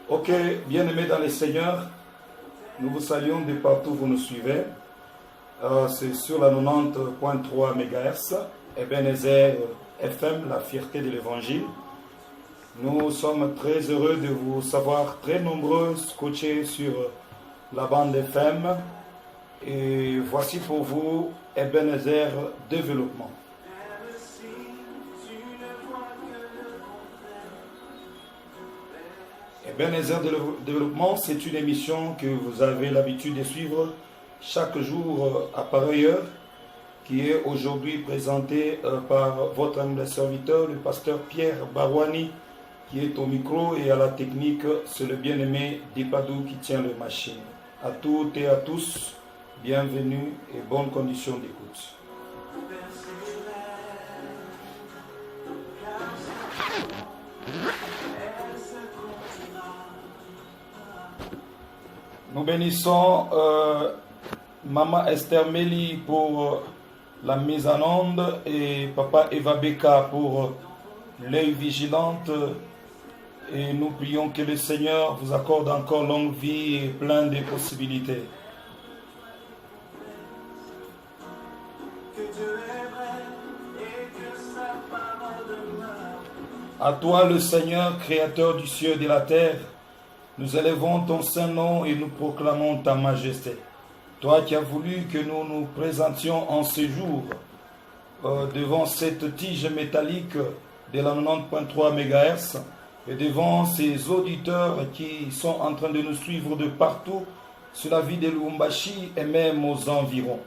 Ok, bien-aimés dans les Seigneurs, nous vous saluons de partout où vous nous suivez. C'est sur la 90.3 MHz, Ebenezer FM, la fierté de l'Évangile. Nous sommes très heureux de vous savoir très nombreux scotchés sur la bande FM. Et voici pour vous Ebenezer Développement. Ebenezer Développement, c'est une émission que vous avez l'habitude de suivre chaque jour à pareille heure, qui est aujourd'hui présentée par votre humble serviteur, le pasteur Pierre Barouani, qui est au micro, et à la technique, c'est le bien-aimé Dipadou qui tient le machine. À toutes et à tous, bienvenue et bonnes conditions d'écoute. Nous bénissons Maman Esther Méli pour la mise en onde et Papa Eva Beka pour l'œil vigilante. Et nous prions que le Seigneur vous accorde encore longue vie et plein de possibilités. À toi le Seigneur, Créateur du ciel et de la terre, nous élevons ton saint nom et nous proclamons ta majesté. Toi qui as voulu que nous nous présentions en ce jour devant cette tige métallique de la 90.3 MHz et devant ces auditeurs qui sont en train de nous suivre de partout sur la ville de Lubumbashi et même aux environs.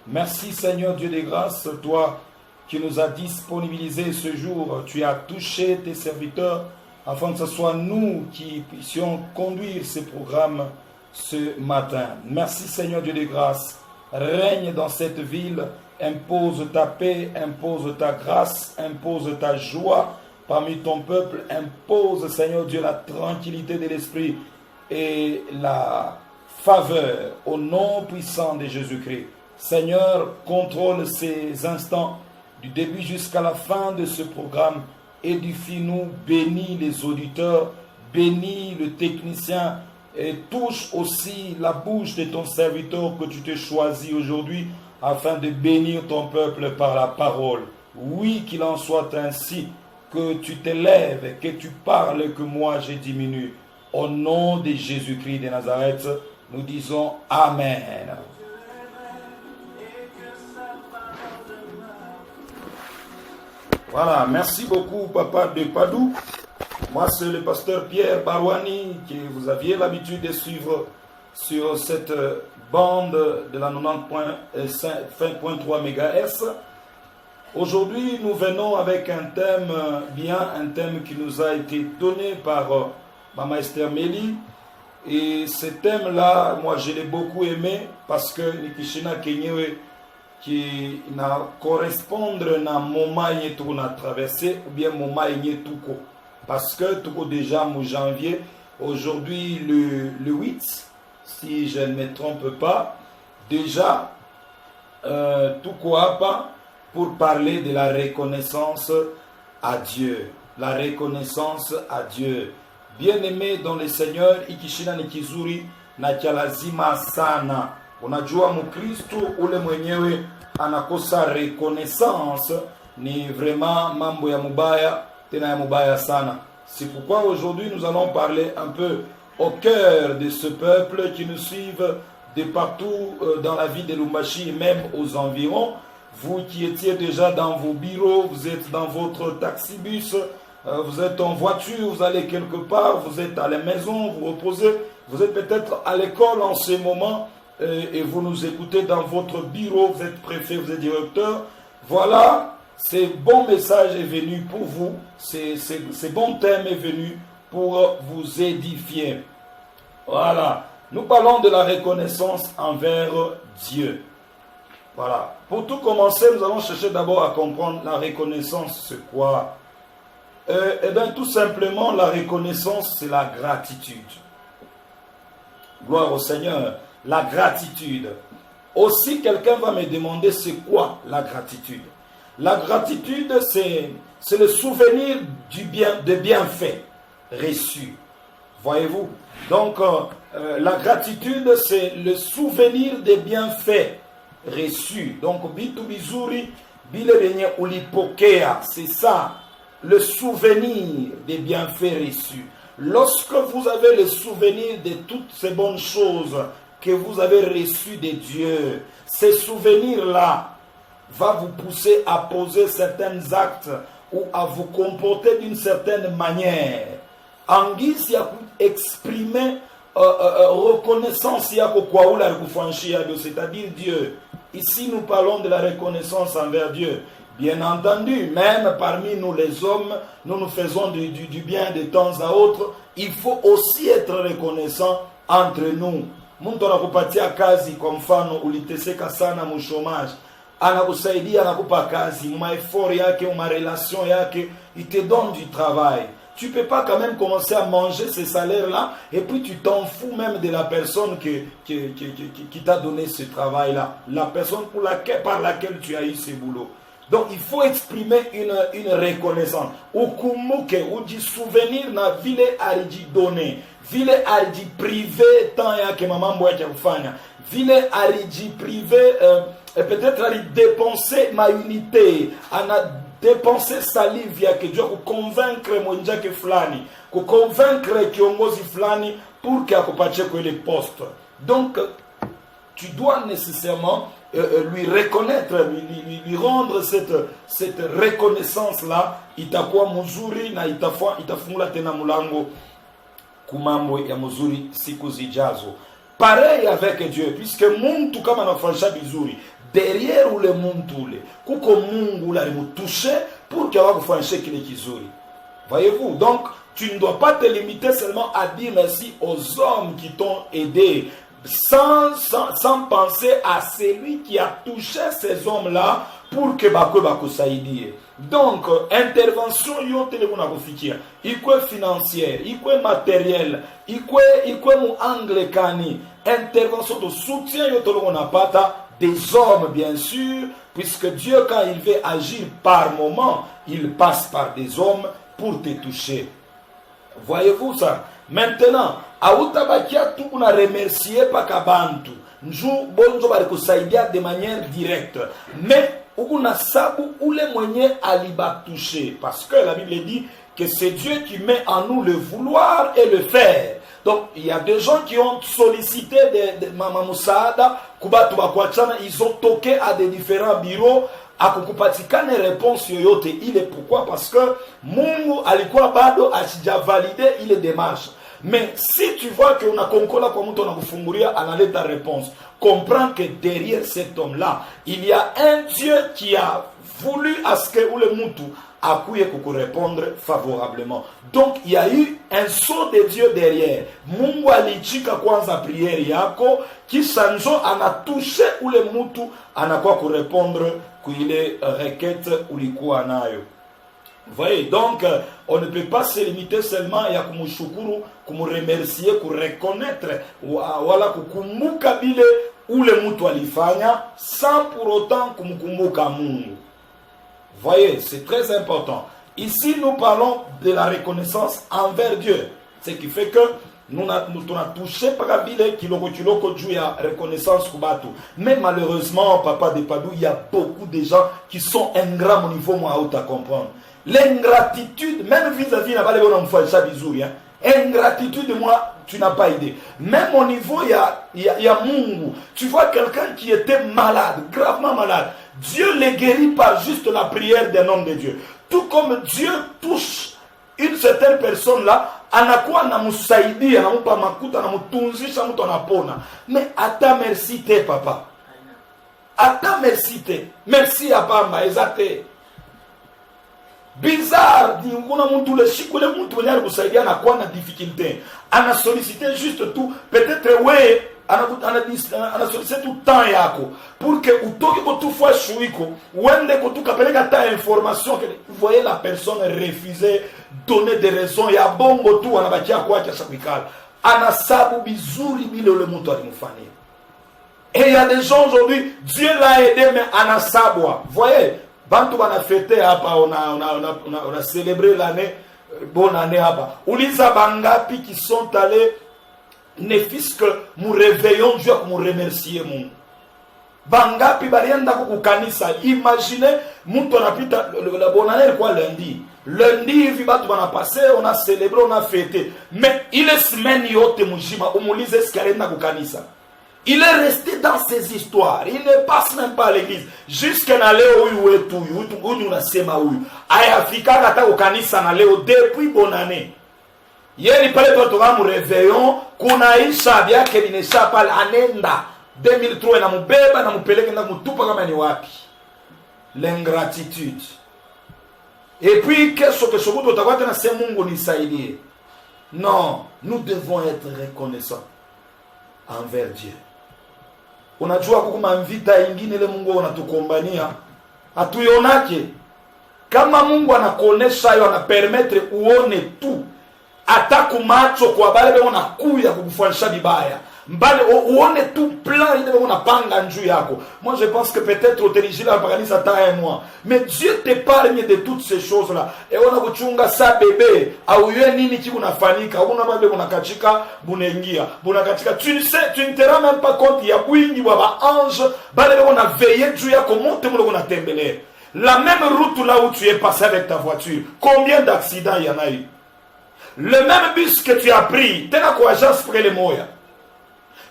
Merci Seigneur Dieu des grâces, toi qui nous as disponibilisé ce jour, tu as touché tes serviteurs afin que ce soit nous qui puissions conduire ces programmes ce matin. Merci Seigneur Dieu de grâce. Règne dans cette ville, impose ta paix, impose ta grâce, impose ta joie parmi ton peuple, impose Seigneur Dieu la tranquillité de l'esprit et la faveur au nom puissant de Jésus-Christ. Seigneur, contrôle ces instants du début jusqu'à la fin de ce programme. Édifie-nous, bénis les auditeurs, bénis le technicien et touche aussi la bouche de ton serviteur que tu t'es choisi aujourd'hui afin de bénir ton peuple par la parole. Oui, qu'il en soit ainsi, que tu t'élèves, que tu parles et que moi je diminue. Au nom de Jésus-Christ de Nazareth, nous disons Amen. Voilà, merci beaucoup Papa de Padou. Moi c'est le pasteur Pierre Barouani que vous aviez l'habitude de suivre sur cette bande de la 90.3 MHz. Aujourd'hui nous venons avec un thème un thème qui nous a été donné par Maman Esther Méli. Et ce thème-là, moi je l'ai beaucoup aimé parce que Nikishina Kenyewe qui na correspondre na moment yetu na traversé ou bien moment yetuko parce que tout déjà en janvier aujourd'hui le 8 si je ne me trompe pas déjà tout quoi pas pour parler de la reconnaissance à Dieu, la reconnaissance à Dieu. Bien-aimé dans le Seigneur, ikishina nikizuri na lazima sana. Unajua Mkristo ule mwenyewe anakosa reconnaissance ni vraiment mambo ya mubaya, tena ya mubaya sana. C'est pourquoi aujourd'hui nous allons parler un peu au cœur de ce peuple qui nous suivent de partout dans la ville de Lubumbashi et même aux environs. Vous qui étiez déjà dans vos bureaux, vous êtes dans votre taxibus, vous êtes en voiture, vous allez quelque part, vous êtes à la maison, vous reposez, vous êtes peut-être à l'école en ce moment et vous nous écoutez dans votre bureau, vous êtes préfet, vous êtes directeur. Voilà, ce bon message est venu pour vous, ce bon thème est venu pour vous édifier. Voilà, nous parlons de la reconnaissance envers Dieu. Voilà, pour tout commencer, nous allons chercher d'abord à comprendre la reconnaissance, c'est quoi? Eh bien, tout simplement, la reconnaissance, c'est la gratitude. Gloire au Seigneur, la gratitude. Aussi, quelqu'un va me demander c'est quoi la gratitude. La gratitude, c'est le souvenir des bienfaits reçus. Voyez-vous? Donc, la gratitude, c'est le souvenir des bienfaits reçus. Donc, bitu bizuri, bile benye ulipokea, c'est ça, le souvenir des bienfaits reçus. Lorsque vous avez le souvenir de toutes ces bonnes choses que vous avez reçues de Dieu, ces souvenirs-là vont vous pousser à poser certains actes ou à vous comporter d'une certaine manière. En guise d'exprimer reconnaissance, c'est-à-dire Dieu. Ici, nous parlons de la reconnaissance envers Dieu. Bien entendu, même parmi nous les hommes, nous faisons du bien de temps à autre. Il faut aussi être reconnaissant entre nous. Mtu anakupatia kazi kwa mfano uliteseka sana mu chômage, anakusaidia anakupa kazi, ma effort yake, ma relation yake, il te donne du travail. Tu ne peux pas quand même commencer à manger ces salaires-là et puis tu t'en fous même de la personne qui t'a donné ce travail-là. La personne par laquelle tu as eu ce boulot. Donc il faut exprimer une reconnaissance. Ukumuke, ou du souvenir na vile ariji donné. Vile ariji privé tant ya que maman boya kufanya. Vile ariji privé peut-être ariji dépenser ma unité. Ana dépenser salive yake Dieu pour convaincre mwenjake fulani, pour convaincre kiongozi fulani pour qu'il akupatie kwa le poste. Donc tu dois nécessairement lui reconnaître, lui rendre cette reconnaissance-là, itakuwa mzuri na itafungula tena mulango kumambo ya mzuri siku zijazo. Pareil avec Dieu, puisque muntu kama anafanya vizuri, derrière ule muntu ule, kuko Mungu la touché pour qu'il akufanyishe kile kizuri. Voyez-vous? Donc, tu ne dois pas te limiter seulement à dire merci aux hommes qui t'ont aidé, sans penser à celui qui a touché ces hommes-là pour que bako saidie. Donc, intervention yote le kuna kufikia, ikwe financière, ikwe matériel, ikwe mu angle kani, intervention de soutien yote le kuna pata des hommes bien sûr, puisque Dieu quand il veut agir par moment, il passe par des hommes pour te toucher. Voyez-vous ça? Maintenant, autabakia tu una remercier pa kabantu. Nju bonjo bari kusaidia de manière directe. Mais ukuna sabu ule mwenye aliba toucher, parce que la Bible dit que c'est Dieu qui met en nous le vouloir et le faire. Donc il y a des gens qui ont sollicité de Mama Musada kubatu bakwachana, ils ont toqué à des différents bureaux akukupatikane réponse yoyote ile. Pourquoi? Parce que Mungu alikuwa bado asija valider ile démarche. Mais si tu vois que on a konkola kwa mtu anakufungulia analeta réponse, comprends que derrière cet homme-là, il y a un Dieu qui a voulu à ce que ule mtu akuye kuku répondre favorablement. Donc il y a eu un saut de Dieu derrière. Mungu alichika kwanza prière yako, kisha njo anatouche ule mtu anakuwa kurépondre kuile requête ulikuwa nayo. Voyez, donc on ne peut pas se limiter seulement à kumushukuru, kumuremercier, kureconnaître wala kukumbuka bile ule mtu alifanya sans pour autant kumukumbuka Mungu. Voyez, c'est très important. Ici nous parlons de la reconnaissance envers Dieu, ce qui fait que nous avons touché par bile kiloko juu ya reconnaissance kubatu. Mais malheureusement, papa de Padou, il y a beaucoup de gens qui sont ingrats au niveau moi à comprendre. L'ingratitude, même vis-à-vis de la ingratitude, moi, tu n'as pas idée. Même au niveau, il y a Mungu. Tu vois quelqu'un qui était malade, gravement malade. Dieu les guérit par juste la prière d'un homme de Dieu. Tout comme Dieu touche une certaine personne là, anakuwa na musaidia, anamupa makuta, anamutunzisha mtu anapona. Mais ata merci te papa. Ata merci te. Merci à Bamba, ezate. Bizarre, dit on a monté le chic, le monde venir vous aider à quoi na difficulté. On a sollicité juste tout, peut-être ouais, on a sollicité tout temps yako pour que ou toki ko tout fois chouiko, wende ko tout kapele ta information que vous voyez la personne refuser donner des raisons ya bongo tout on a bakia kwa cha sakwikala. Ana sabu bizuri bile le monde alimfanyia. Et il y a des gens aujourd'hui, Dieu l'a aidé, mais anasabwa. Vous voyez, quand on a fêté, on a célébré l'année, bonne année. Uliza bangapi qui sont allés, ne fils que nous réveillons Dieu pour nous remercier. Bangapi barienda kukanisa. Imaginez, mtu anapita la bonne année quoi lundi. Lundi hivi batu bana passé, on a célébré, on a fêté. Mais il est semaine yote mujima, umulize skarenda kukanisa. Il est resté dans ses histoires. Il ne passe même pas à l'église. Jusqu'à Naleo wetu, uyu nasema uyu. Ayafika kata kukanisa Naleo depuis bonne année. Yeli pale totoka mu réveillon, kunaisha byake binesha pale anenda. 2003 na mubeba na mupeleke na mutupa kama ni wapi. L'ingratitude. Et puis qu'est-ce que ce bout utakwata na se Mungu nisaidie. Non, nous devons être reconnaissants envers Dieu. Unajua kukuma mvita ingine ile Mungu anatukombania atuionake. Kama Mungu anakuonesha hiyo, anapermettre uone tu hata kumacho kwa bale unakuya kukufuanisha bibaya. Mbale uone tout plan ile unapanga njuu yako. Moi je pense que peut-être uterijila pakanisa ta moi. Mais Dieu t'épargne de toutes ces choses là. Et on a kuchunga sa bébé au yeye nini ki kunafanyika. Una babe unakachika bunaingia. Bunakachika tu ne sais, tu ne te rends même pas compte il y a bwingi baba ange bale on a veillé njuu yako monte mulo unatembelea. La même route là où tu es passé avec ta voiture. Combien d'accidents il y en a eu? Le même bus que tu as pris, t'es quoi agence pour les moyens.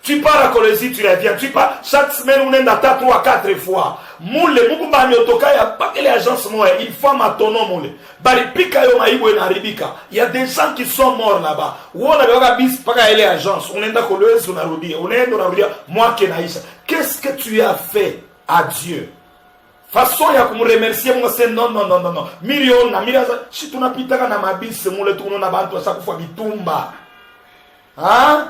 Tu pars à Colosie, tu reviens. Tu pars chaque semaine, on est dans 3 à 4 fois. Moule, mukumba miotoka, il n'y a pas que les agences moyens. Il faut matono moule. Baripika yo maïbo et naribika. Il y a des gens qui sont morts là-bas. Où on a des bis, pas qu'à les agences. On est dans Colosie, on a roudi. On est dans la moi qui naïs. Qu'est-ce que tu as fait à Dieu? Façon ya kumu remercier moi c'est non. Million na million si tu napitaka na mabisi mule tuno na bantu sa kufa bitumba. Hein?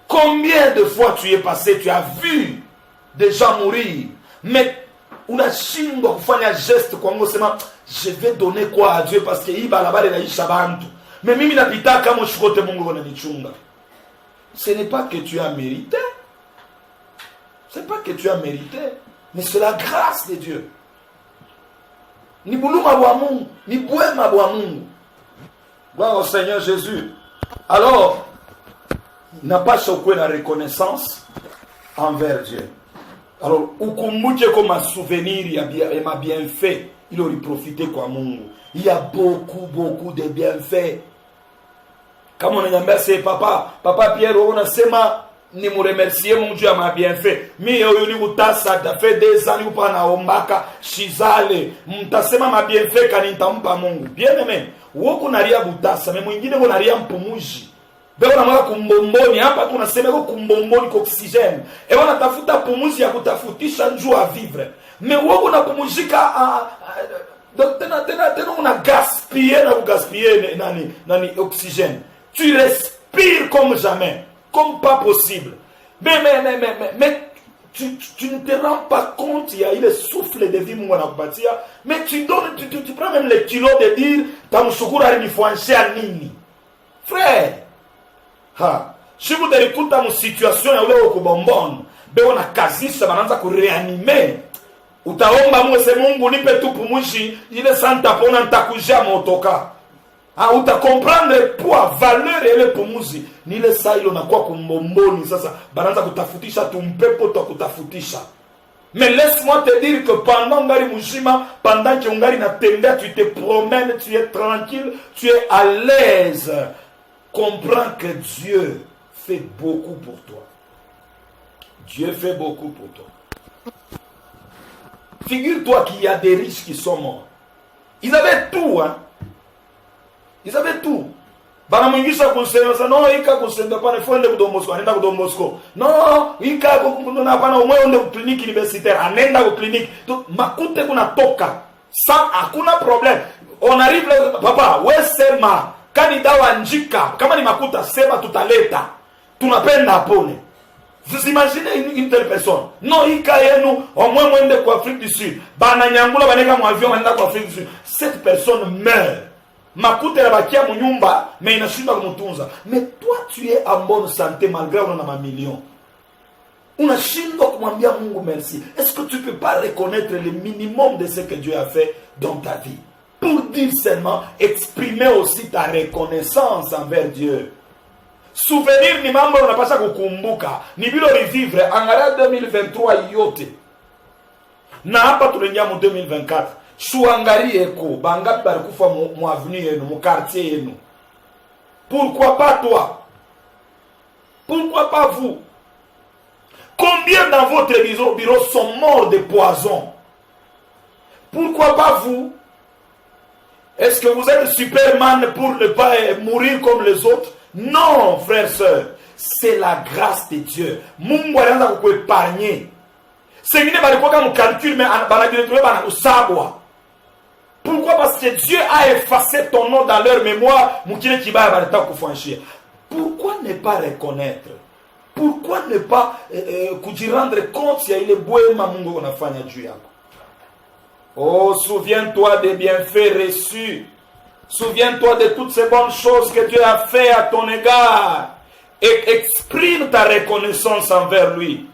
Combien de fois tu es passé, tu as vu des gens mourir, mais on a chingwa kufanya geste kwa Mungu sema je vais donner quoi à Dieu parce que iba la bale na isha bantu. Mais mimi napita kama shikote Mungu ananichunga. Ce n'est pas que tu as mérité. C'est pas que tu as mérité, mais c'est la grâce de Dieu. Ni buluma bwa Mungu, ni bwema bwa Mungu. Gloire au Seigneur Jésus. Alors, n'a pas choqué la reconnaissance envers Dieu. Alors, ukumbuke comme un souvenir, il m'a bien fait. Il aurait profité quoi Mungu. Il y a beaucoup de bienfaits. Comme on a dit, c'est papa Pierre, on a sema ni me remercier mon Dieu m'a bien fait. Mais ni utasa ça fait 2 ans ni pas na ombaka shizale. Mtasema m'a bien fait quand nitampa Mungu. Bien aimé. Woko naria butasa, mais mwingine ko naria mpumuji. Beko na mwaka kumbomboni hapa tunasema ko kumbomboni kwa oxygène. Et on atafuta pumuzi ya kutafutisha njoo à vivre. Mais woko na pumuzika donc tena on a gaspillé nani oxygène. Tu respires comme jamais, comme pas possible. Mais tu ne te rends pas compte, il y a le souffle de vie mais tu prends même le kilo de dire tamshukura ni fuanche à nini. Frère, si vous avez écouté une situation ya ule kubombon, beo na kazisha bananza ku réanimer. Utaomba mwese Mungu nipe tu pumushi ile santa pona nitakuja motoka. Uta comprendre poids valeur ile pumuzi ni ile saa ile unakuwa kumbomboni sasa bananza kutafutisha tumpepo to kutafutisha. Mais laisse-moi te dire que pendant ngari mujima, pendant que ngari natembea, tu te promènes, tu es tranquille, tu es à l'aise. Comprends que Dieu fait beaucoup pour toi. Dieu fait beaucoup pour toi. Figure-toi qu'il y a des riches qui sont morts. Ils avaient tout, hein. Ils avaient tout. Banamwingisha kusema no ika kusema pana fuende kudombosko anaenda kudombosko. No ika kuna pana umwende ku clinique universitaire anaenda ku clinique. Makute kunatoka. Sans hakuna problème. On arrive là papa, wewe sema kani dawa njika kama ni makuta sema tutaleta. Tunapenda apone. Vous imaginez une telle personne? Non, ika yenu au moins mwende ku Afrique du Sud. Bana nyangula baneka mu avion anaenda ku Afrique du Sud. Cette personne meurt. Makute la bakia munyumba mais inashinda kumutunza. Mais toi tu es en bonne santé malgré on a ma million. unashindwa kumwambia Mungu merci. Est-ce que tu ne peux pas reconnaître le minimum de ce que Dieu a fait dans ta vie? Pour dire seulement, exprimer aussi ta reconnaissance envers Dieu. Souvenir ni mambo unapasha kukumbuka. Ni bilo revivre. Angalia 2023 yote. Na hapa tunaingia mu 2024. Shuangalie ko. Bangapi balikufa mu avenue yenu, mu quartier yenu. Pourquoi pas toi? Pourquoi pas vous? Combien dans votre bureau sont morts de poison? Pourquoi pas vous? Est-ce que vous êtes Superman pour ne pas mourir comme les autres? Non, frères, sœurs. C'est la grâce de Dieu. Mungu alianza kukuepargner. Sengine balikuwa kama calcul mais banadiretrouver banakusabwa. Pourquoi? Parce que Dieu a effacé ton nom dans leur mémoire. Mukile kibaya baleta kufanchia. Pourquoi ne pas reconnaître? Pourquoi ne pas kujirendre compte ya ile bwema Mungu unafanya juu yako? Oh, souviens-toi des bienfaits reçus. Souviens-toi de toutes ces bonnes choses que Dieu a fait à ton égard. Et exprime ta reconnaissance envers lui.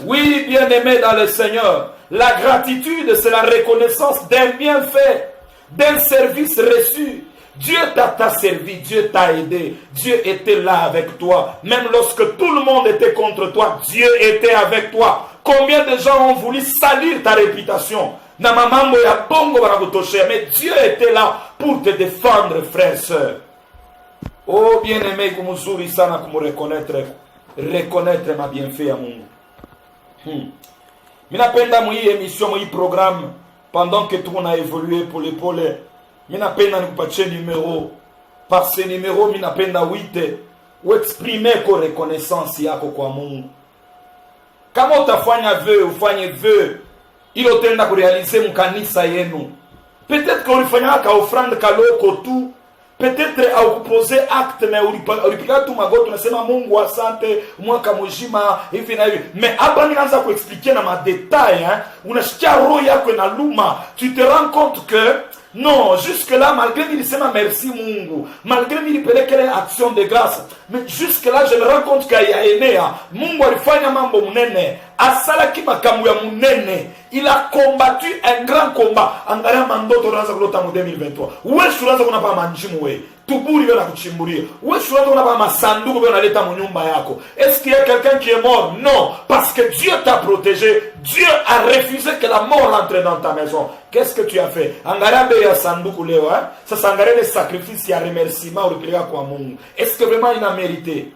Oui, bien-aimé dans le Seigneur, la gratitude, c'est la reconnaissance d'un bienfait, d'un service reçu. Dieu t'a servi, Dieu t'a aidé, Dieu était là avec toi. Même lorsque tout le monde était contre toi, Dieu était avec toi. Combien de gens ont voulu salir ta réputation? Mais Dieu était là pour te défendre, frère, sœur. Oh, bien-aimé, kumuzuri sana reconnaître ma bienfait à Mungu. Minapenda mwi émission, mwi programme, pendant que tout on a évolué pour l'épaule. Minapenda nikupatie numéro. Par ce numéro, minapenda wite. Ou exprimer ko reconnaissance yako kwa Mungu. Kama utafanya vœu, ufanye vœu. Ilo tenda kurealize mkanisa yenu. Peut-être que ulifanya ka offrande kaloko tu. Peut-être au kupoze acte mais ulipika tu magoto unasema Mungu asante mwaka mzima hivi na hivi. Mais hapa ninaanza kuexpliquer na madetail hein. Unashikia roho yako inaluma. Tu te rends compte que non, jusque-là, malgré qu'il s'est merci Mungu, malgré qu'il peleke les actions de grâce, mais jusque-là, je me rends compte qu'il y a aîné, Mungu alifanya mambo munene, asala ki makambo ya munene, il a combattu un grand combat. Angalia mandoto unaanza kulota mu 2023. Wewe unaanza kuna pa manjimu wewe. Tuburi wewe na kuchimbulia. Wewe unaanza kuna pa masanduku wewe unaleta mu nyumba yako. Est-ce qu'il y a quelqu'un qui est mort? Non, parce que Dieu t'a protégé. Dieu a refusé que la mort entre dans ta maison. Qu'est-ce que tu as fait? Angalia be ya sanduku leo hein. Ça s'angalia les sacrifices ya remerciement ulipeleka kwa Mungu. Est-ce que vraiment il a mérité?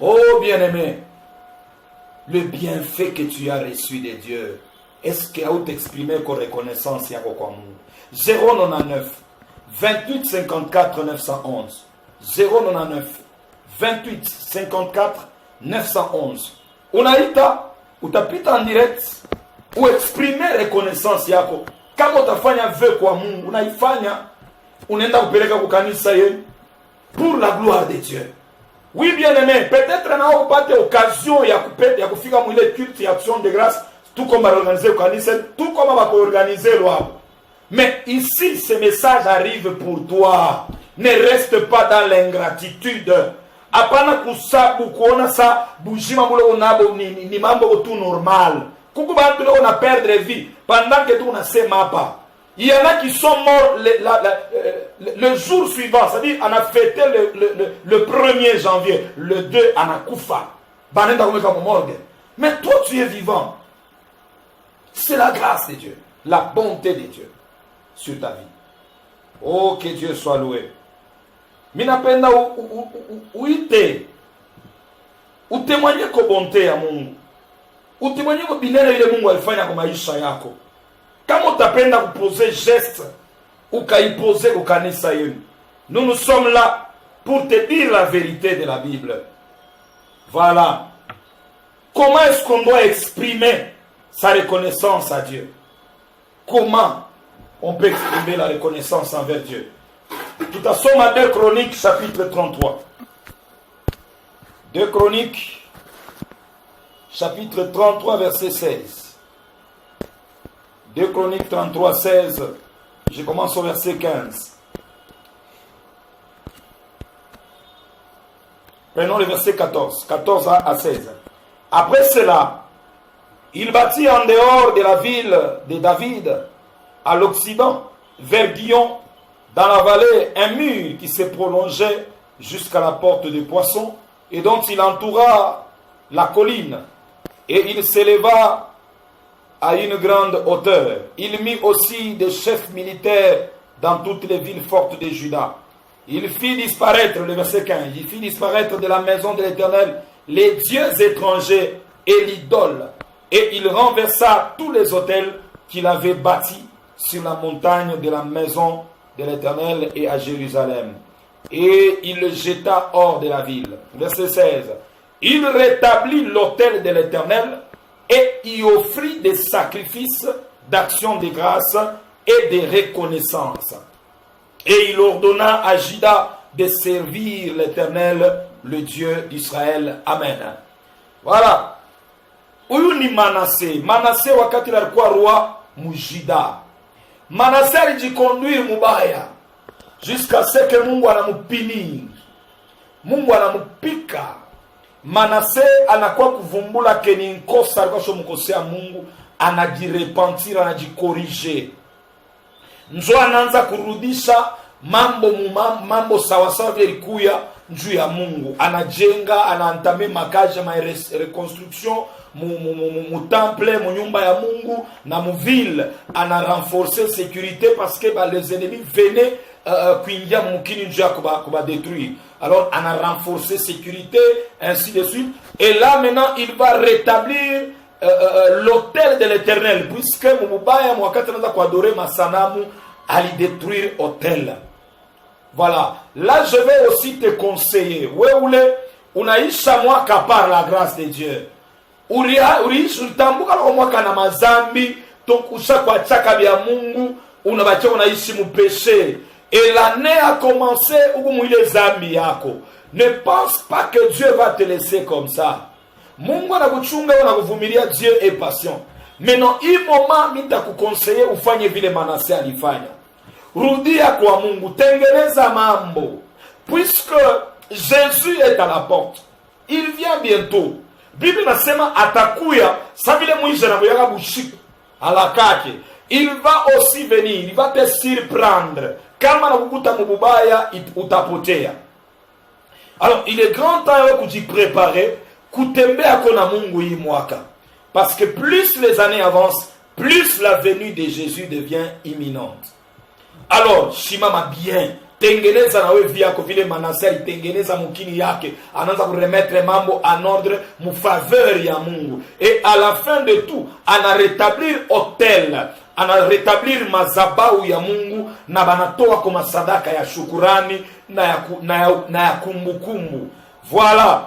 Oh bien-aimé, le bienfait que tu as reçu de Dieu, est-ce qu'il y a où t'exprimer qu'on reconnaissance yako kwa Mungu? 099 28 54 911 099 28 54 911. Unaita, utapita en direct ou exprimer reconnaissance yako. Kama utafanya vœu kwa Mungu, unaifanya unaenda kupeleka kwa kanisa yenu pour la gloire de Dieu. Oui, bien-aimé, peut-être na upate occasion ya kufika mwile culte ya action de grâce, tout comme organiser au kanisa, tout comme va organiser loi. Mais ici, ce message arrive pour toi. Ne reste pas dans l'ingratitude. Apana kusabu kuona sa bujima mule onabo ni mambo tout normal. Kuku bantu on a perdre vie pendant que tu unasema hapa. Il y en a qui sont morts le jour suivant, c'est-à-dire on a fêté le 1er janvier, le 2 on a kufa. Banenda kumeka morgue. Mais toi tu es vivant. C'est la grâce de Dieu, la bonté de Dieu sur ta vie. Oh, que Dieu soit loué. Minapenda uite. Utemwanye ko bonté ya Mungu. Utemwanye ko binene ile Mungu alifanya kwa maisha yako. Kama utapenda kuposer geste, ukaiposer kwa kanisa yenu. Nous sommes là pour te dire la vérité de la Bible. Voilà. Comment est-ce qu'on doit exprimer sa reconnaissance à Dieu? Comment on peut exprimer la reconnaissance envers Dieu? Tout à somme à 2 Chroniques, chapitre 33. 2 Chroniques, chapitre 33, verset 16. 2 Chroniques 33, 16. Je commence au verset 15. Prenons le verset 14, 14 à 16. Après cela, il bâtit en dehors de la ville de David, à l'Occident, vers Guillon, dans la vallée, un mur qui se prolongeait jusqu'à la porte des poissons, et dont il entoura la colline, et il s'éleva à une grande hauteur. Il mit aussi des chefs militaires dans toutes les villes fortes de Juda. Il fit disparaître, le verset 15, il fit disparaître de la maison de l'Éternel les dieux étrangers et l'idole, et il renversa tous les autels qu'il avait bâtis sur la montagne de la maison de l'Éternel et à Jérusalem. Et il le jeta hors de la ville. Verset 16. Il rétablit l'autel de l'Éternel et y offrit des sacrifices d'action de grâce et de reconnaissance. Et il ordonna à Juda de servir l'Éternel, le Dieu d'Israël. Amen. Voilà. Huyu ni Manase. Manase wakati alikuwa roi Mujida. Manase alijikonduire mubaya jusqu'à ce que Mungu anamupinir. Mungu anamupika. Manase anakuwa kuvumbula keni nkosa alikuwa shomukosea Mungu, anajirepentir, anajikorije. Njo anaanza kurudisha mambo sawasawa vile ilikuya njuu ya Mungu. Anajenga, anaantame makaje ma reconstruction mu temple, mu nyumba ya Mungu na mu ville. Ana renforcer sécurité parce que les ennemis venaient kuingia mukini njuu ya kuba détruire. Alors on a renforcé sécurité, ainsi de suite. Et là maintenant il va rétablir l'autel de l'Éternel, puisque mubaya mwakati anaanza kuadorer masanamu ali détruire autel. Voilà. Là je vais aussi te conseiller. Wewe unaisha mwaka par la grâce de Dieu. Uliishi utambuka kwa mwaka na mazambi, tokusha kwa chaka bya Mungu, unabacha unaishi mu péché. Et l'année a commencé où mouille zambi yako. Ne pense pas que Dieu va te laisser comme ça. Mungu anakuchunga, anakuvumilia, Dieu est patient. Maintenant, hii moment nitakukonseye ufanye vile Manase alifanya. Rudia kwa Mungu, tengeneza mambo. Puisque Jésus est à la porte. Il vient bientôt. Bible nasema atakuya, sa vile mwisho na kuyaga bushiku alakake. Il va aussi venir, il va te surprendre. Kama nakukuta mubaya utapotea. Alors, il est grand temps de kuji préparer, kutembea kona Mungu hii mwaka. Parce que plus les années avancent, plus la venue de Jésus devient imminente. Alors, shimama bien, tengeneza na wewe vyako vile Manase alitengeneza mukini yake, anaanza kuremettre mambo en ordre mu faveur ya Mungu. Et à la fin de tout, ana rétablir autel, ana rétablir mazabau ya Mungu, na banatoa kwa sadaka ya shukurani na ya kumbukumbu. Voilà.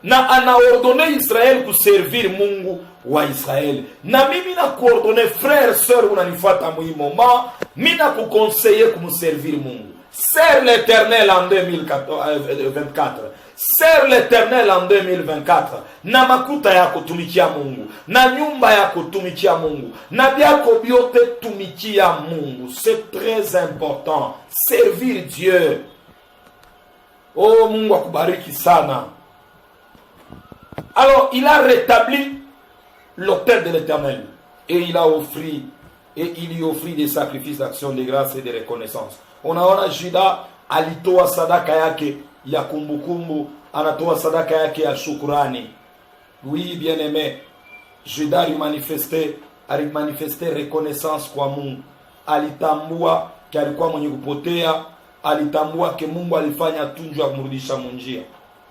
Na ana ordonné Israël kuservir Mungu wa Israël. Na mimi na kuordonné frère sœur unanifuata mwi moment, mimi na kuconseiller kumservir Mungu. Serre l'Éternel en 2024. Serre l'Éternel en 2024. Na makuta yako tumikia Mungu, na nyumba yako tumikia Mungu, na byako byote tumikia Mungu. C'est très important. Servir Dieu. Oh, Mungu akubariki sana. Alors, il a rétabli l'autel de l'Éternel. Et il lui offrit des sacrifices d'action de grâce et de reconnaissance. Unaona Juda alitoa sadaka yake ya kumbukumbu, anatoa sadaka yake ya shukurani. Oui, bien aimé, Juda alimanifeste reconnaissance kwa Mungu. Alitambua ke alikuwa mwenye kupotea, alitambua ke Mungu alifanya tunju ya kumrudisha munjia.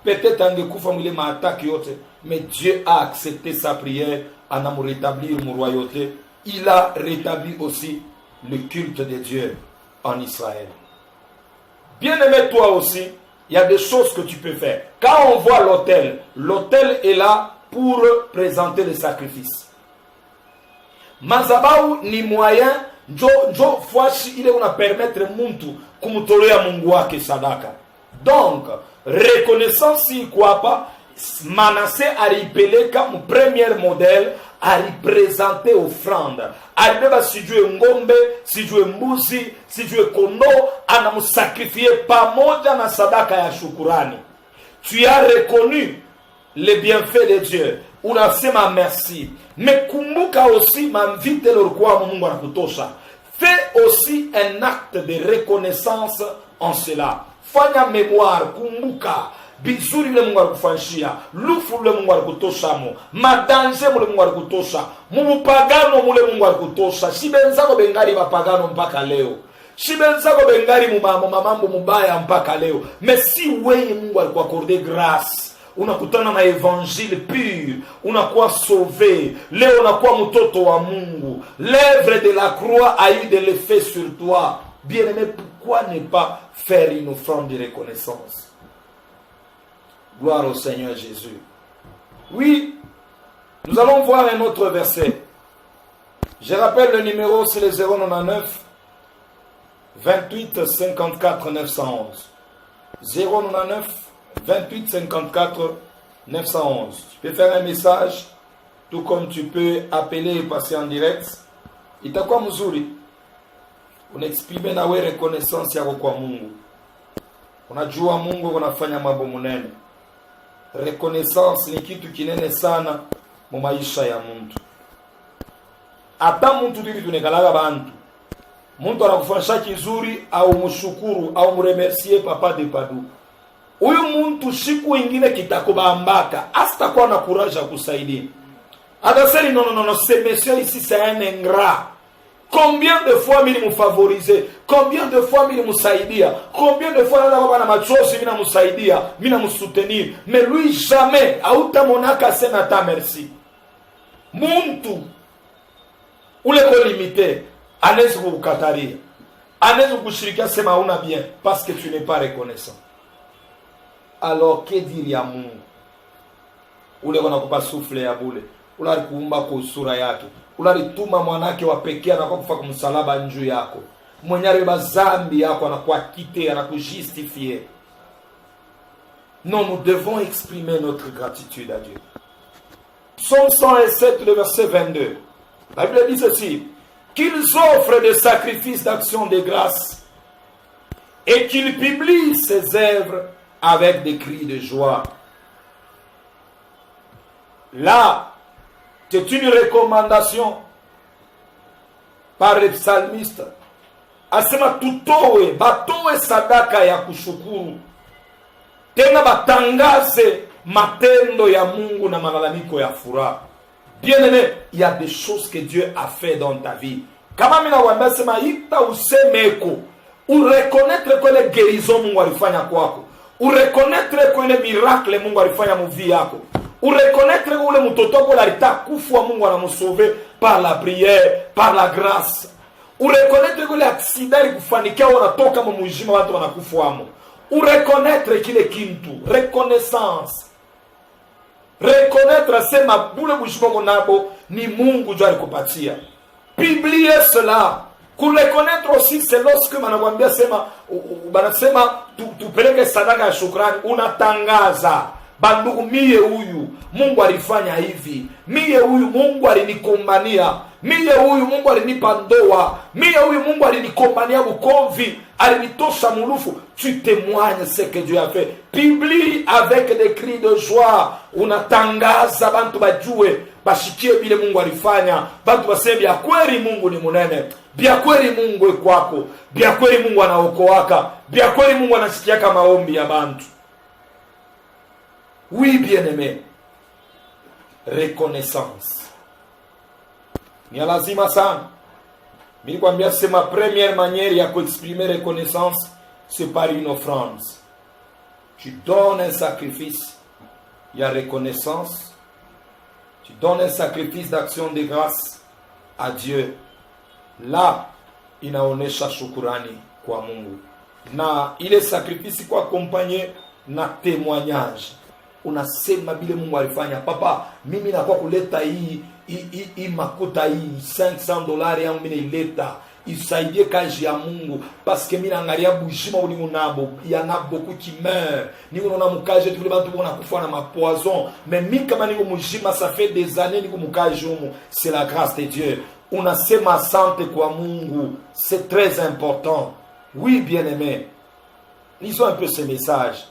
Peut-être angekufa mwile maataki yote, mais Dieu a accepté sa prière, en rétablir mon royauté. Il a rétabli aussi le culte de Dieu en Israël. Bien aimé, toi aussi, il y a des choses que tu peux faire. Quand on voit l'autel est là pour présenter les sacrifices. Mazabau ni moyen, njo fwashi ile una permettre muntu kumutolea Mungu wake sadaka. Donc, reconnaissance si quoi pas, Manase alipeleka mu premier modèle, alipresenter offrande. Alibeba sijue ngombe, sijue mbuzi, sijue kondo, anamusakrifie pamoja na sadaka ya shukurani. tu as reconnu les bienfaits de Dieu, unasema merci. Mais kumbuka aussi mavite lorikuwa Mungu anakutosha. Fais aussi un acte de reconnaissance en cela. Fanya mémoire, kumbuka bizuri vile Mungu alikufanyia, lufu vile Mungu alikutosha mo, madanje mule Mungu alikutosha, mupagano mule Mungu alikutosha. Shibenzako bengali bapagano mpaka leo. Shibenzako bengali mambo mubaya mpaka leo. Mais si wewe Mungu alikuaccorde grâce, unakutana na évangile pur, unakuwa sauvé, leo unakuwa mtoto wa Mungu, l'œuvre de la croix a eu de l'effet sur toi. Bien-aimé, pourquoi ne pas faire une offrande de reconnaissance? Gloire au Seigneur Jésus. Oui, nous allons voir un autre verset. Je rappelle le numéro, c'est le 099 28 54 911. 099 28 54 911. Tu peux faire un message, tout comme tu peux appeler et passer en direct. Itakuwa mzuri unaexprime na wewe reconnaissance yako kwa Mungu. Unajua Mungu unafanya mambo munene. Reconnaissance ni kitu kinene sana mu maisha ya mtu. Hata mtu hivi tunekalaga bantu. Mtu anakufanyisha kizuri au mshukuru au mremercier papa de padu. Huyu mtu siku ingine kitakubambaka, asitakuwa na courage ya kusaidia. Atasema non, ce monsieur ici c'est un ingrat. Combien de fois mimi mfavoriser, combien de fois mimi msaidia, combien de fois ndio bana machozi mimi namsaidia, mimi namsoutenir, mais lui jamais hautamonaka sema ta merci. Muntu ule ko limité, anaweza kukataria, anaweza kushirikia sema una bien parce que tu n'es pas reconnaissant. Alors que dire ya Mungu? Ule wanakupa souffle ya bule, ule alikuumba kwa sura yake, ule alituma mwanake wa pekee anakuwa kufa kwa msalaba njuu yako, mwenye alibeba zambi yako anakuwa kite, anakujustifier. Non, nous devons exprimer notre gratitude à Dieu. Psaume 107, le verset 22. La Bible dit ceci: qu'ils offrent des sacrifices d'action de grâce et qu'ils publient ses œuvres avec des cris de joie. Là, c'est une recommandation par le psalmiste. Asema tutowe, batowe sadaka ya kushukuru. Tena batangaze matendo ya Mungu na malalamiko ya furaha. Bien-aimé, il y a des choses que Dieu a fait dans ta vie. Kama mina wambia sema ita usemeko, ureconnaître que les guérisons Mungu alifanya kwako. Ureconnaître que les miracles Mungu alifanya mu vie yako. Ureconnaître que ule mtoto wako alita kufa Mungu anamsauver par la prière, par la grâce. Ureconnaître que les accidents kufanikia wanatoka mu mujima watu wanakufa amo. Ureconnaître kile kintu, reconnaissance. Reconnaître sema bule mujima monabo ni Mungu ndio alikupatia. Publier cela. Kureconnaître aussi c'est lorsque manawambia sema banasema tupeleke sadaka ya shukrani, unatangaza bandugu, mie huyu Mungu alifanya hivi, mie huyu Mungu alinikombania, mie huyu Mungu alinipa ndoa, mie huyu Mungu alinikombania bukovi, alinitosha mulufu. Tu témoignes ce que Dieu a fait. Publie avec des cris de joie. Unatangaza bantu bajue, bashikie bile Mungu alifanya, bantu baseme bia kweli Mungu ni munene, bia kweli Mungu ekwako, bia kweli Mungu anaokoaka, bia kweli Mungu anasikiaka maombi ya bantu. Oui, bien-aimé, reconnaissance ni lazima sana. Mimi kwambia sema première manière ya kuexprimer reconnaissance, c'est par une offrande. Tu donnes un sacrifice, il y a reconnaissance. Tu donnes un sacrifice d'action de grâce à Dieu. Là, inaonesha shukurani kwa Mungu. Na ile sacrifice kwa accompagné na témoignage. Unasema bile Mungu alifanya. Papa, mimi nakuwa kuleta hii makuta hii $500 yangu mimi nileta isaidie kazi ya Mungu, parce que mimi naangalia bujima ulimu nabo, il y en a beaucoup qui meurent. Niko naona mukaje tu bantu bona kufa na mapoison, mais mimi kama niko mujima ça fait des années niko mukaje humu, c'est la grâce de Dieu. Unasema asante kwa Mungu, c'est très important. Oui, bien-aimé, lisons un peu ce message.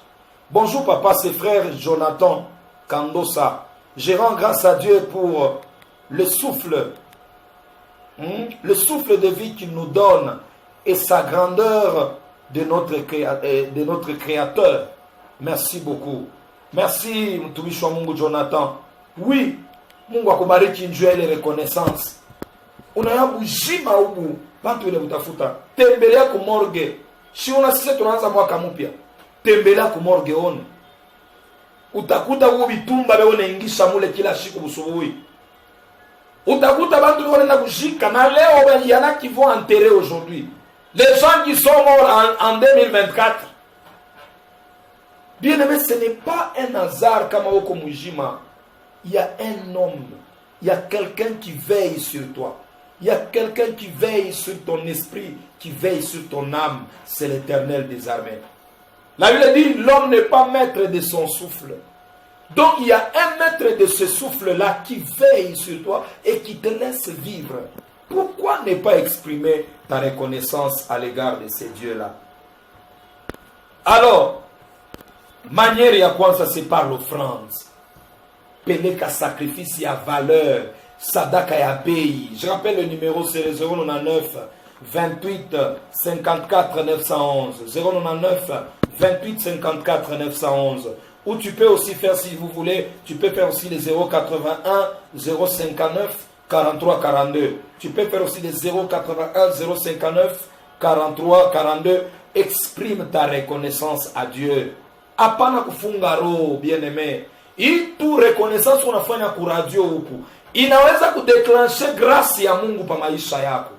Bonjour papa, c'est frère Jonathan Kandosa. Je rends grâce à Dieu pour le souffle de vie qu'il nous donne et sa grandeur de notre Créateur. Merci beaucoup. Merci mtumishi wa Mungu Jonathan. Oui, Mungu akubariki njoo ile reconnaissance. Unayabujima huku bantu ile utafuta. Tembelea ku morgue. Si sisi tunaanza mwaka mpya. Tembelea ku morgue one. Utakuta huo bitumba beo naingisha mule kila siku busubuhi. Utakuta bantu wanaenda kushika na leo il y en a qui vont enterrer aujourd'hui. Les gens qui sont morts en 2024. Bien aimé, ce n'est pas un hasard comme au Mujima. Il y a un homme, il y a quelqu'un qui veille sur toi. Il y a quelqu'un qui veille sur ton esprit, qui veille sur ton âme. C'est l'Éternel des armées. La Bible dit, l'homme n'est pas maître de son souffle. Donc il y a un maître de ce souffle-là qui veille sur toi et qui te laisse vivre. Pourquoi ne pas exprimer ta reconnaissance à l'égard de ces dieux-là? Alors, manière ya kwanza c'est par l'offrande. Peleka sacrifice ya valeur, sadaka ya bei. Je rappelle le numéro, c'est le 099 28 54 911. 099 28 54 911. Ou tu peux aussi faire, si vous voulez, tu peux faire aussi les 081 059 43 42. Tu peux faire aussi les 081 059 43 42. Exprime ta reconnaissance à Dieu. Apana kufunga roho, bien-aimé. Hii tu reconnaissance unafanya ku radio huku inaweza kudeclencher grâce ya Mungu pa maisha yako.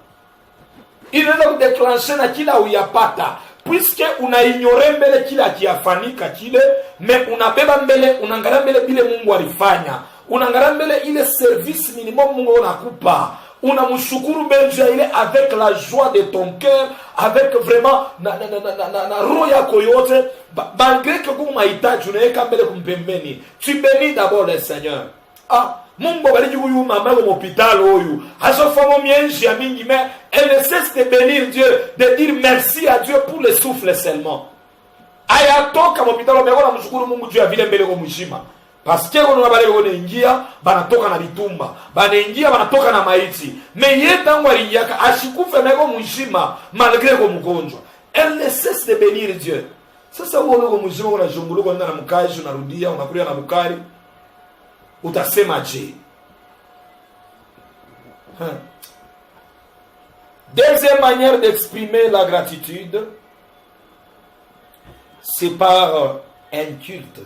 Inaweza kudeclencher na kila uyapata. Puisque unaignore mbele kila kiafanika kile, mais unabeba mbele, unaangalia mbele bile Mungu alifanya. Unaangalia mbele ile service minimum Mungu anakupa. Unamshukuru Benja ile avec la joie de ton cœur, avec vraiment na roho yako yote, malgré que kwa mahitaji unaweka mbele kumpembeni. Tu bénis d'abord le Seigneur. Ah, Mungu bariki huyu mama kwa hospitali huyu. Asofamo mienji ya mingi, mais elle ne cesse de bénir Dieu, de dire merci à Dieu pour le souffle seulement. Ayatoka hospitali mbele na mshukuru Mungu juu ya vile mbele kwa mshima. Parce que on va aller ingia banatoka na bitumba banaingia banatoka na maiti mais yetangu aliaka ashikufe meko mshima malgré ko mgonjwa. Elle ne cesse de bénir Dieu. Sasa wewe uko mshima unajunguluka na mkaji unarudia unakulia na mkari utasema je? Deuxième manière d'exprimer la gratitude, c'est par un culte.